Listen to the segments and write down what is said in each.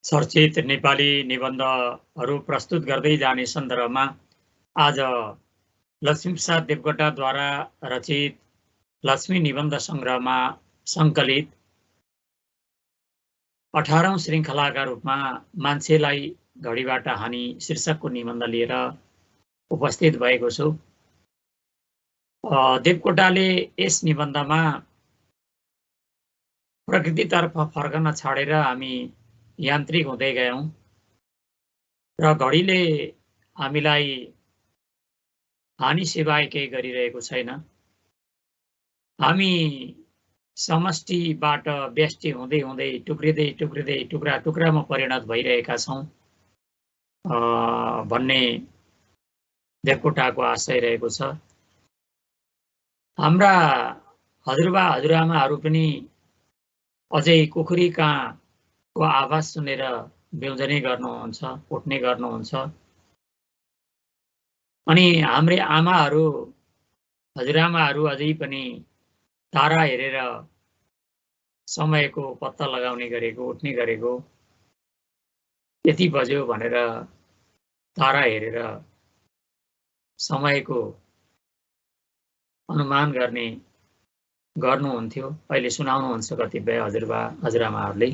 चर्चित नेपाली निबन्धहरू प्रस्तुत गर्दै जाने सन्दर्भमा आज लक्ष्मीप्रसाद देवकोटाद्वारा रचित लक्ष्मी निबन्ध सङ्ग्रहमा सङ्कलित 18औं श्रृङ्खलाका रूपमा मान्छेलाई घडीबाट हानि शीर्षकको निबन्ध लिएर उपस्थित भएको छु। देवकोटाले यस निबन्धमा प्रकृतितर्फ फर्कन छाडेर हामी यान्त्रिक हुँदै गयौं र घडीले हामीलाई हानि सिवाय केही गरिरहेको छैन। हामी समष्टिबाट व्यष्टि हुँदै हुँदै टुक्रिँदै टुक्रिँदै टुक्रा टुक्रामा परिणत भइरहेका छौं भन्ने देवकोटाको आशय रहेको छ। हाम्रा हजुरबा हजुरआमाहरू पनि अझै कुखुरी काँको आवाज सुनेर बिउजने गर्नुहुन्छ, उठ्ने गर्नुहुन्छ। अनि हाम्रै आमाहरू हजुरआमाहरू अझै पनि तारा हेरेर समयको पत्ता लगाउने गरेको, उठ्ने गरेको, यति बज्यो भनेर तारा हेरेर समयको अनुमान गर्नुहुन्थ्यो। अहिले सुनाउनुहुन्छ कतिपय हजुरबा हजुरआमाहरूले।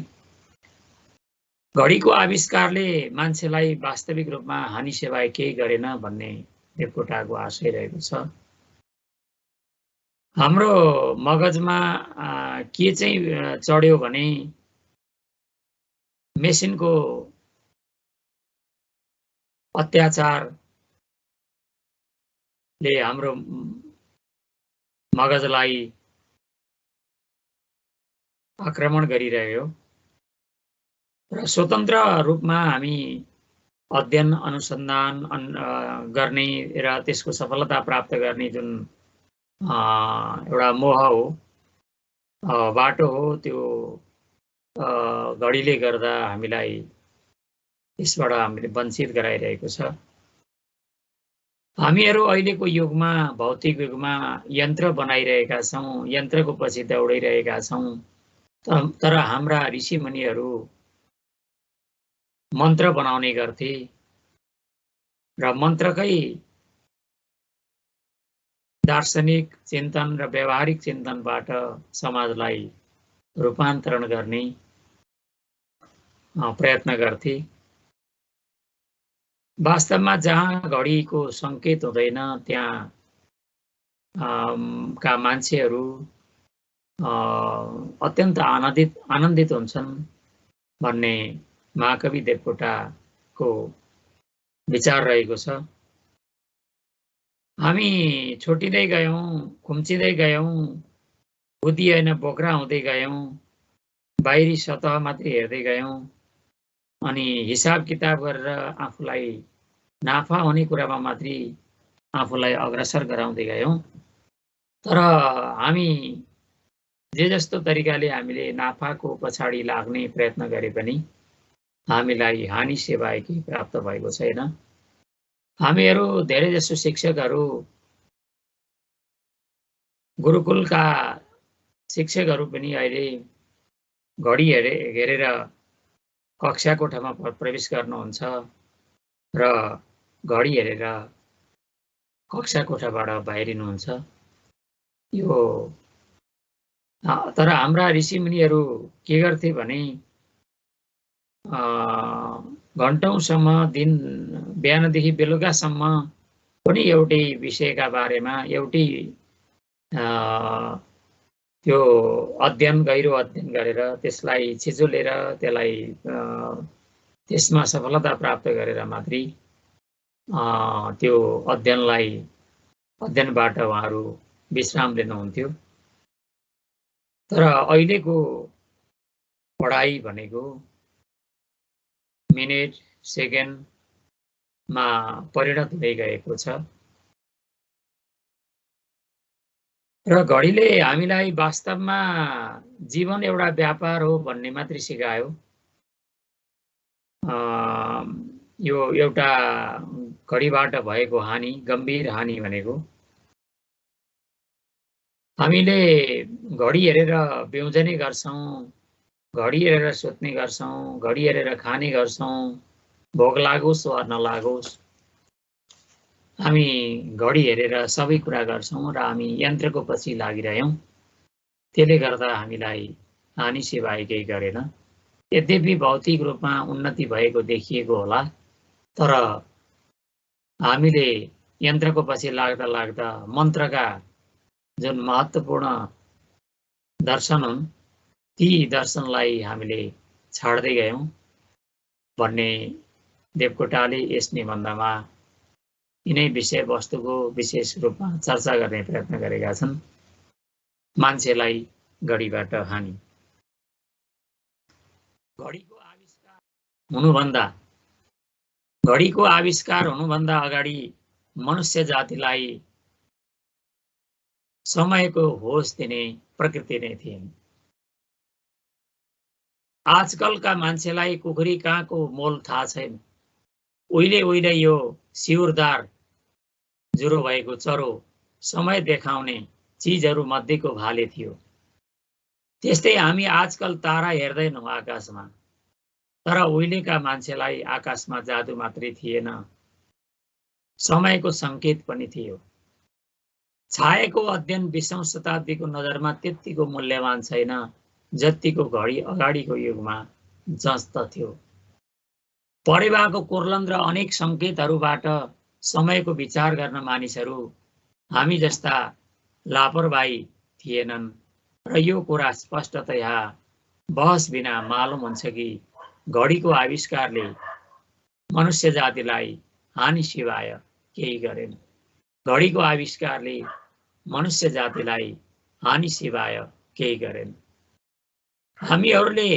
घडीको आविष्कारले मान्छेलाई वास्तविक रूपमा हानि सिवाय केही गरेन भन्ने देवकोटाको आशय रहेको छ। हाम्रो मगजमा के चाहिँ चढ्यो भने मेसिनको अत्याचारले हाम्रो मगजलाई आक्रमण गरिरह्यो र स्वतन्त्र रूपमा हामी अध्ययन अनुसन्धान गर्ने र त्यसको सफलता प्राप्त गर्ने जुन एउटा मोह हो, बाटो हो, त्यो घडीले गर्दा हामीलाई यसबाट हामीले वञ्चित गराइरहेको छ। हामीहरू अहिलेको युगमा, भौतिक युगमा यन्त्र बनाइरहेका छौं, यन्त्रको पछि दौडिरहेका छौं। तर हाम्रा ऋषिमुनिहरू मन्त्र बनाउने गर्थे र मन्त्रकै दार्शनिक चिन्तन र व्यावहारिक चिन्तनबाट समाजलाई रूपान्तरण गर्ने प्रयत्न गर्थे। वास्तवमा जहाँ घडीको संकेत हुँदैन त्यहाँ का मान्छेहरू अत्यन्त आनन्दित हुन्छन् भन्ने महाकवि देवकोटाको विचार रहेको छ। हामी छुटिँदै गयौं, खुम्चिँदै गयौं, बुद्धि होइन बोक्रा हुँदै गयौं, बाहिरी सतह मात्रै हेर्दै गयौं अनि हिसाब किताब गरेर आफूलाई नाफा हुने कुरामा मात्रै आफूलाई अग्रसर गराउँदै गयौं। तर हामी जे जस्तो तरिकाले हामीले नाफाको पछाडि लाग्ने प्रयत्न गरे पनि हामीलाई हानि सिवाय केही प्राप्त भएको छैन। हामीहरू धेरै जसो शिक्षकहरू, गुरुकुलका शिक्षकहरू पनि अहिले घडी हेरेर कक्षा कोठामा प्रवेश गर्नुहुन्छ र घडी हेरेर कक्षा कोठाबाट बाहिरिनुहुन्छ। यो तर हाम्रा ऋषिमुनिहरू के गर्थे भने घण्टौँसम्म दिन बिहानदेखि बेलुकासम्म कुनै एउटै विषयका बारेमा एउटै त्यो गहिरो अध्ययन गरेर त्यसलाई छिचोलेर त्यसमा सफलता प्राप्त गरेर मात्रै त्यो अध्ययनबाट उहाँहरू विश्राम लिनुहुन्थ्यो। तर अहिलेको पढाइ भनेको मिनेट सेकेन्डमा परिणत हुँदै गएको छ र घडीले हामीलाई वास्तवमा जीवन एउटा व्यापार हो भन्ने मात्रै सिकायो। यो एउटा घडीबाट भएको हानि, गम्भीर हानि भनेको हामीले घडी हेरेर बिउजने गर्छौं, घडी हेरेर सुत्ने गर्छौं, घडी हेरेर खाने गर्छौं, भोक लागोस् वा नलागोस् हामी घडी हेरेर सबै कुरा गर्छौं र हामी यन्त्रको पछि लागिरह्यौं। त्यसले गर्दा हामीलाई हानि सिवाय केही गरेन। यद्यपि भौतिक रूपमा उन्नति भएको देखिएको होला, तर हामीले यन्त्रको पछि लाग्दा लाग्दा मन्त्रका जुन महत्त्वपूर्ण दर्शन हुन् ती दर्शनलाई हामीले छाड्दै गयौं भन्ने देवकोटाले यस निबन्धमा यिनै विषयवस्तुको विशेष रूपमा चर्चा गर्ने प्रयत्न गरेका छन्। मान्छेलाई घडीबाट हानि। घडीको आविष्कार हुनुभन्दा अगाडि मनुष्य जातिलाई समयको होस दिने प्रकृति नै थिएन। आजकलका मान्छेलाई कुखुरी काँको मोल थाहा छैन। उहिले यो सिउरदार जुरो भएको चरो समय देखाउने चीजहरू मध्येको भाले थियो। त्यस्तै हामी आजकल तारा हेर्दैनौँ आकाशमा, तर उहिलेका मान्छेलाई आकाशमा जादु मात्रै थिएन, समयको संकेत पनि थियो। छायाको अध्ययन 20औं शताब्दीको नजरमा त्यतिको मूल्यवान छैन जतिको घडी अगाडिको युगमा जस्त थियो। परेवाको कुर्लन र अनेक संकेतहरूबाट समयको विचार गर्न मानिसहरू हामी जस्ता लापरवाही थिएनन् र यो कुरा स्पष्टतया बहस बिना मालुम हुन्छ कि घडीको आविष्कारले मनुष्य जातिलाई हानि सिवाय केही गरेन। घडीको आविष्कारले मनुष्य जातिलाई हानि सिवाय केही गरेन। हामीहरूले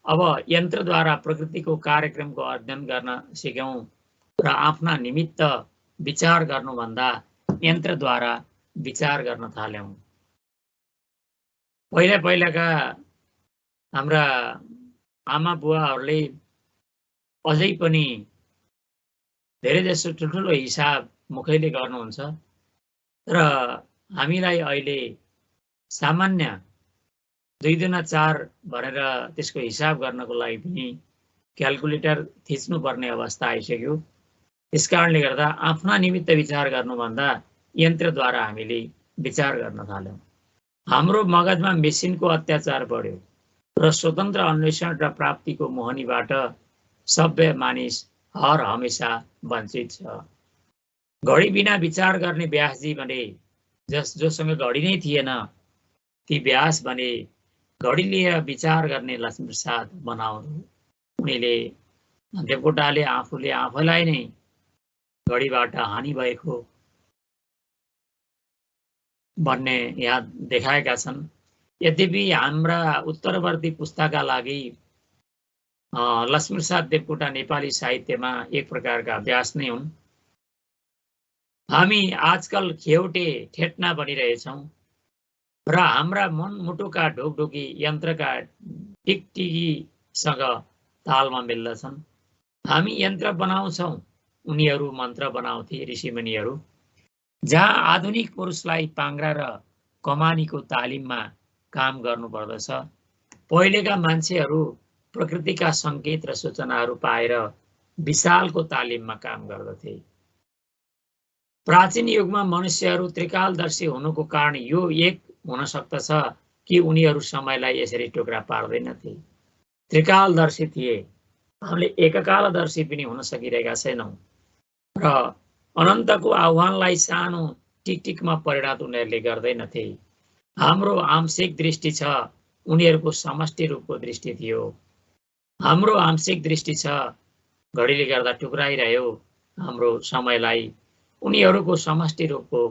अब यन्त्रद्वारा प्रकृतिको कार्यक्रमको अध्ययन गर्न सिक्यौं र आफ्ना निमित्त विचार गर्नुभन्दा यन्त्रद्वारा विचार गर्न थाल्यौं। पहिलाका हाम्रा आमा बुवाहरूले अझै पनि धेरै जसो ठुल्ठुलो हिसाब मुखैले गर्नुहुन्छ, तर हामीलाई अहिले सामान्य 2 दुना 4 भनेर त्यसको हिसाब गर्नको लागि पनि क्याल्कुलेटर थिच्नुपर्ने अवस्था आइसक्यो। त्यसकारणले गर्दा आफ्ना निमित्त विचार गर्नुभन्दा यन्त्रद्वारा हामीले विचार गर्न थाल्यौं। हाम्रो मगजमा मेसिनको अत्याचार बढ्यो र स्वतन्त्र अन्वेषण र प्राप्तिको मोहनीबाट सभ्य मानिस हर हमेशा वञ्चित छ। घडी बिना विचार गर्ने व्यासजी भने जोसँग घडी नै थिएन, ती व्यास भने घडी लिएर विचार गर्ने लक्ष्मीप्रसाद बनाउनु। उनीले देवकोटाले आफूले आफैलाई नै घडीबाट हानि भएको भन्ने यहाँ देखाएका छन्। यद्यपि हाम्रा उत्तरवर्ती पुस्ताका लागि लक्ष्मीप्रसाद देवकोटा नेपाली साहित्यमा एक प्रकारका व्यास नै हुन्। हामी आजकल खेउटे ठेट्ना बनिरहेछौँ र हाम्रा मनमुटुका ढोकढोकी यन्त्रका टिकटिकीसँग तालमा मिल्दछन्। हामी यन्त्र बनाउँछौँ, उनीहरू मन्त्र बनाउँथे ऋषिमुनिहरू। जहाँ आधुनिक पुरुषलाई पाङ्ग्रा र कमानीको तालिममा काम गर्नुपर्दछ, पहिलेका मान्छेहरू प्रकृतिका संकेत र सूचनाहरू पाएर विशालको तालिममा काम गर्दथे। प्राचीन युगमा मनुष्यहरू त्रिकालदर्शी हुनुको कारण यो एक हुन सक्दछ कि उनीहरू समयलाई यसरी टुक्रा पार्दैनथे। त्रिकालदर्शी थिए, हामीले एककालदर्शी पनि हुन सकिरहेका छैनौँ र अनन्तको आह्वानलाई सानो टिकटिकमा परिणत उनीहरूले गर्दैनथे। हाम्रो आंशिक दृष्टि छ, उनीहरूको समष्टि रूपको दृष्टि थियो। हाम्रो आंशिक दृष्टि छ, घडीले गर्दा टुक्राइरह्यो हाम्रो समयलाई, उनीहरूको समष्टि रूपको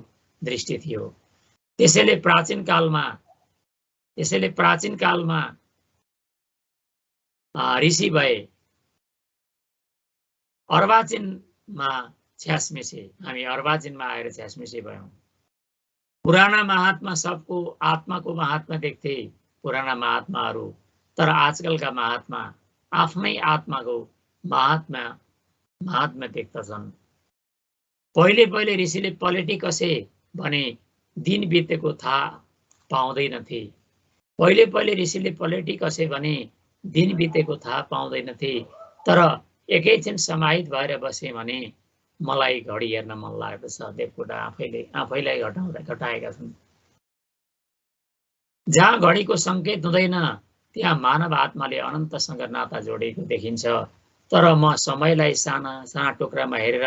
दृष्टि थियो। त्यसैले प्राचीन कालमा ऋषि भए, अर्वाचीनमा छ्यासमिसे, हामी अर्वाचीनमा आएर छ्यासमिसे भयौँ। पुराना महात्मा सबको आत्माको महात्मा देख्थे, पुराना महात्माहरू, तर आजकलका महात्मा आफ्नै आत्माको महात्मा देख्दछन्। पहिले ऋषिले पलेटी कसे भने दिन बितेको थाहा पाउँदैनथे। पहिले ऋषिले पलेटी कसे भने दिन बितेको थाहा पाउँदैनथे। तर एकैछिन समाहित भएर बसेँ भने मलाई घडी हेर्न मन लाग्दछ। देवकोटा आफैलाई घटाएका छन्। जहाँ घडीको सङ्केत हुँदैन त्यहाँ मानव आत्माले अनन्तसँग नाता जोडेको देखिन्छ। तर म समयलाई साना साना टुक्रामा हेरेर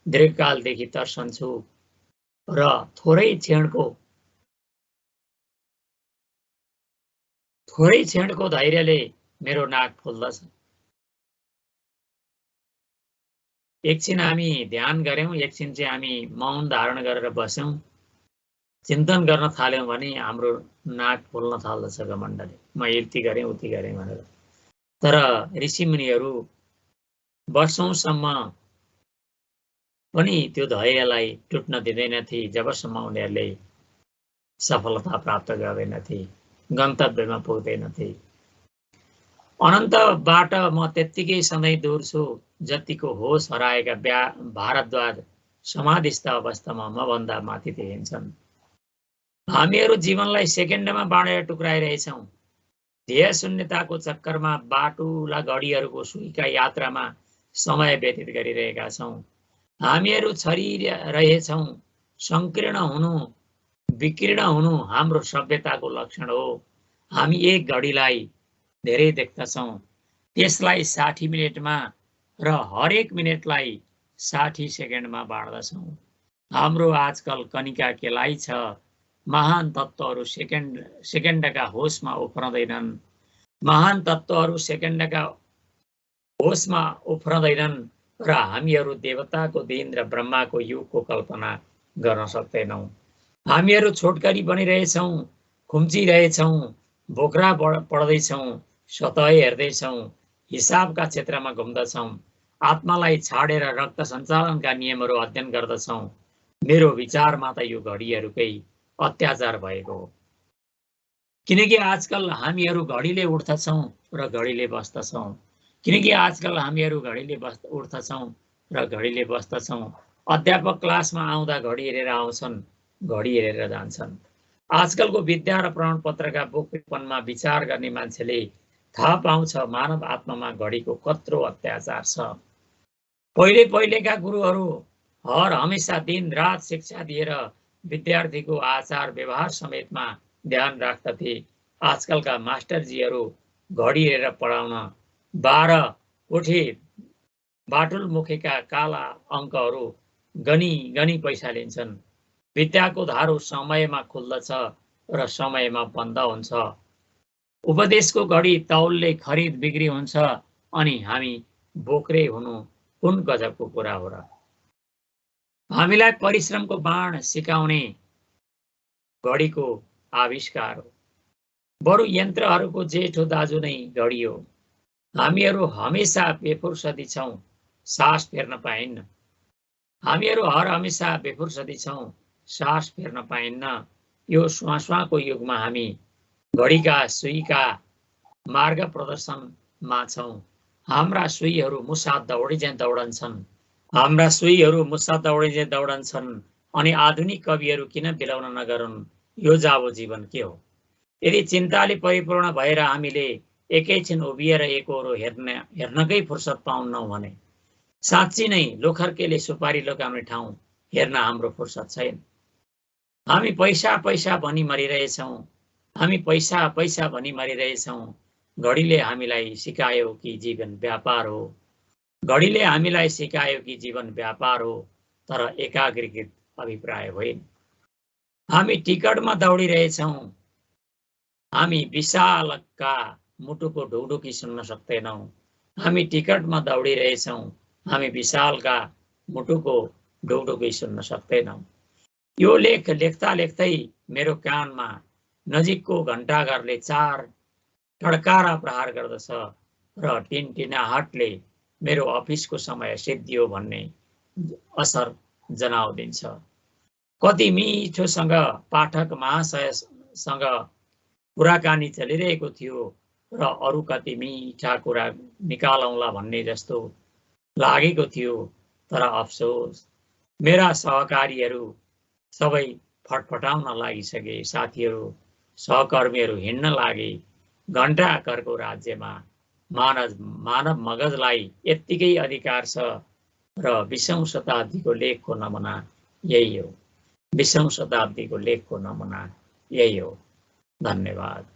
दीर्घकालदेखि तर्सन्छु र थोरै क्षणको धैर्यले मेरो नाक फुल्दछ। एकछिन हामी ध्यान गऱ्यौँ, एकछिन चाहिँ हामी मौन धारण गरेर बस्यौँ, चिन्तन गर्न थाल्यौँ भने हाम्रो नाक फुल्न थाल्दछ घमण्डले। म यति गरेँ उति गरेँ भनेर। तर ऋषिमुनिहरू वर्षौंसम्म पनि त्यो धैर्यलाई टुट्न दिँदैनथे जबसम्म उनीहरूले सफलता प्राप्त गर्दैनथे, गन्तव्यमा पुग्दैनथे। अनन्तबाट म त्यत्तिकै सधैँ दूर छु जतिको होस हराएका भारद्वाज समाधिस्थ अवस्थामा मभन्दा माथि देखिन्छन्। हामीहरू जीवनलाई सेकेन्डमा बाँडेर टुक्राइरहेछौँ। ध्येय शून्यताको चक्करमा बाटुला घडीहरूको सुईका यात्रामा समय व्यतीत गरिरहेका छौँ। हामीहरू छरिरहेछौँ। संकीर्ण हुनु, विकीर्ण हुनु हाम्रो सभ्यताको लक्षण हो। हामी एक घडीलाई धेरै देख्दछौँ, त्यसलाई 60 मिनेटमा र हरेक मिनेटलाई 60 सेकेन्डमा बाँड्दछौँ। हाम्रो आजकल कनिका केलाई छ। महान तत्त्वहरू सेकेन्डका होसमा उफ्रँदैनन्। महान तत्त्वहरू सेकेन्डका होसमा उफ्रँदैनन् र हामीहरू देवताको दिन र ब्रह्माको युगको कल्पना गर्न सक्दैनौँ। हामीहरू छोटकरी बनिरहेछौँ, खुम्चिरहेछौँ, बोक्रा पढ्दैछौँ, सतह हेर्दैछौँ, हिसाबका क्षेत्रमा घुम्दछौँ, आत्मालाई छाडेर रक्त सञ्चालनका नियमहरू अध्ययन गर्दछौँ। मेरो विचारमा त यो घडीहरूकै अत्याचार भएको हो। किनकि आजकल हामीहरू घडीले उठ्दछौँ र घडीले बस्दछौँ। किनकि आजकल हामीहरू घडीले उठ्दछौँ र घडीले बस्दछौँ। अध्यापक क्लासमा आउँदा घडी हेरेर आउँछन्, घडी हेरेर जान्छन्। आजकलको विद्या र प्रमाणपत्रका बोक्रीपनमा विचार गर्ने मान्छेले थाहा पाउँछ मानव आत्मामा घडीको कत्रो अत्याचार छ। पहिलेका गुरुहरू हर हमेसा दिन रात शिक्षा दिएर विद्यार्थीको आचार व्यवहार समेतमा ध्यान राख्दथे। आजकलका मास्टरजीहरू घडी हेरेर पढाउन 12 कोठी बाटुल मुखेका काला अङ्कहरू गनी पैसा लिन्छन्। विद्याको धारो समयमा खुल्दछ र समयमा बन्द हुन्छ। उपदेशको घडी तौलले खरिद बिक्री हुन्छ अनि हामी बोक्रे हुनु कुन गजबको कुरा हो र? हामीलाई परिश्रमको बाण सिकाउने घडीको आविष्कार हो। बरु यन्त्रहरूको जेठो दाजु नै घडी हो। हामीहरू हमेसा बेफुर्सदी छौँ, सास फेर्न पाइन्न। हामीहरू हर हमेसा बेफुर्सदी छौँ, सास फेर्न पाइन्न। यो स्वास्वाको युगमा हामी घडीका सुईका मार्ग प्रदर्शनमा छौँ। हाम्रा सुईहरू मुसा दौडिझैँ दौडन्छन्। अनि आधुनिक कविहरू किन बिलाउन नगरून्? यो जाबो जीवन के हो? यदि चिन्ताले परिपूर्ण भएर हामीले एकैछिन उभिएर एकहोरो हेर्नकै फुर्सद पाउनौँ भने साँच्ची नै लोखर्केले सुपारी लगाउने ठाउँ हेर्न हाम्रो फुर्सद छैन। हामी पैसा भनी मरिरहेछौँ। घडीले हामीलाई सिकायो कि जीवन व्यापार हो। घडीले हामीलाई सिकायो कि जीवन व्यापार हो, तर एकाग्रीकृत अभिप्राय होइन। हामी टिकटमा दौडिरहेछौँ। हामी विशालका मुटुको ढुकढुकी सुन्न सक्दैनौँ। हामी टिकटमा दौडिरहेछौँ। हामी विशालका मुटुको ढुकढुकी सुन्न सक्दैनौँ। यो लेख लेख्दै मेरो कानमा नजिकको घण्टाघरले 4 टड्कारा प्रहार गर्दछ र टिनटिनाहटले मेरो अफिसको समय सिद्धियो भन्ने असर जनाउँदिन्छ। कति मिठोसँग पाठक महाशयसँग कुराकानी चलिरहेको थियो र अरू कति मिठा कुरा निकालौँला भन्ने जस्तो लागेको थियो। तर अफसोस मेरा सहकारीहरू सबै फटफटाउन लागिसके। साथीहरू सहकर्मीहरू हिँड्न लागे। घण्टाघरको राज्यमा मानव मगजलाई यत्तिकै अधिकार छ र 20औं शताब्दीको लेखको नमुना यही हो। 20औं शताब्दीको लेखको नमुना यही हो। धन्यवाद।